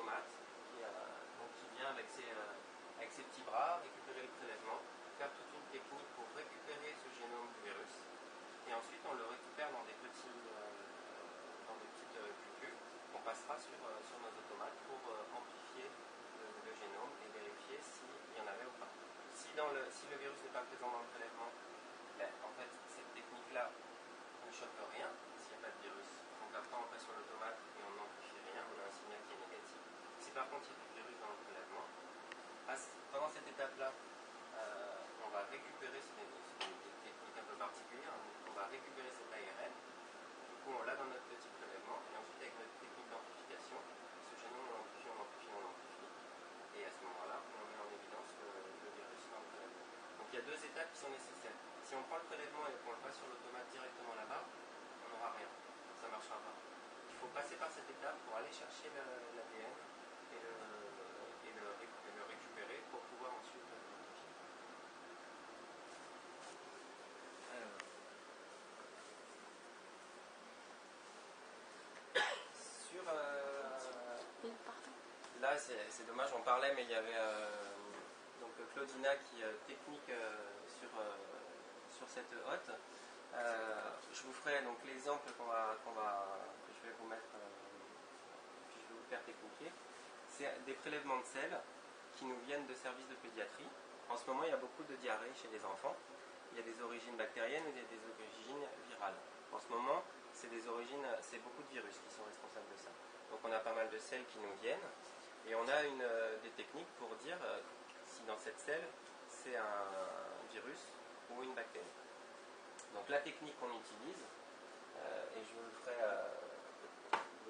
automate qui vient avec ses petits bras, récupérer le prélèvement, faire toute une technique pour récupérer ce génome du virus. Et ensuite, on le récupère dans des petites cucules qu'on passera sur nos automates pour amplifier le génome et vérifier s'il y en avait ou pas. Si le virus n'est pas présent dans le prélèvement, ben, en fait, cette technique-là ne choque rien s'il n'y a pas de virus. Donc après, on passe sur l'automate et on n'amplifie rien, on a un signal qui est négatif. Si par contre il y a du virus dans le prélèvement, pendant cette étape-là, on va récupérer, c'est une technique un peu particulière, on va récupérer cet ARN, du coup on l'a dans notre petit prélèvement, et ensuite avec notre technique d'amplification, ce génome on l'amplifie, et à ce moment-là, on met en évidence le virus dans le prélèvement. Donc il y a deux étapes qui sont nécessaires. Si on prend le prélèvement et qu'on le passe sur l'automate directement là-bas, on n'aura rien, ça ne marchera pas. Il faut passer par cette étape pour aller chercher l'ADN et le récupérer pour pouvoir ensuite l'amplifier. Sur là, c'est dommage, on parlait, mais il y avait donc Claudina qui technique sur cette hotte. Je vous ferai donc l'exemple que je vais vous mettre, puis je vais vous faire techniquer. C'est des prélèvements de sel qui nous viennent de services de pédiatrie. En ce moment, il y a beaucoup de diarrhée chez les enfants. Il y a des origines bactériennes et il y a des origines virales. En ce moment, c'est beaucoup de virus qui sont responsables de ça. Donc on a pas mal de sels qui nous viennent et on a des techniques pour dire si dans cette selle c'est un virus ou une bactérie. Donc la technique qu'on utilise, et je vous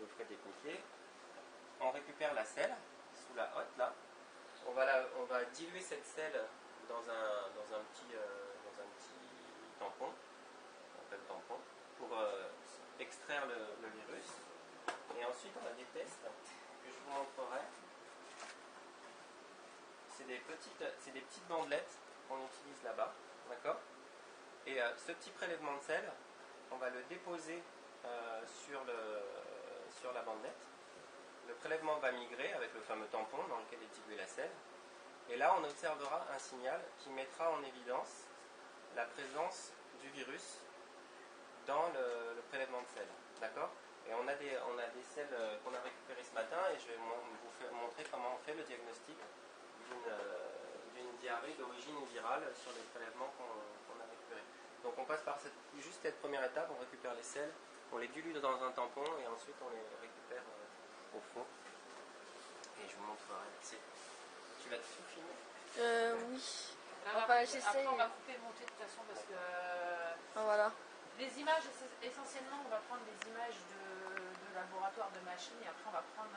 le ferai techniquer, on récupère la selle sous la hotte là, on va diluer cette selle dans un petit tampon, on appelle tampon, pour extraire le virus. Et ensuite on a des tests que je vous montrerai. C'est des petites bandelettes qu'on utilise là-bas, d'accord? Et ce petit prélèvement de sel, on va le déposer sur la bandelette. Le prélèvement va migrer avec le fameux tampon dans lequel est diluée la sel. Et là, on observera un signal qui mettra en évidence la présence du virus dans le prélèvement de sel. D'accord? Et on a des sels qu'on a récupérés ce matin et je vais vous montrer comment on fait le diagnostic d'une diarrhée d'origine virale sur les prélèvements qu'on a récupérés. Donc on passe par juste cette première étape, on récupère les sels, on les dilue dans un tampon et ensuite on les récupère au fond. Et je vous montrerai. Tu vas tout filmer? Oui. Enfin, j'essaye. Après, on va couper et monter de toute façon parce que. Voilà. Les images, essentiellement, on va prendre des images de laboratoire de machines et après, on va prendre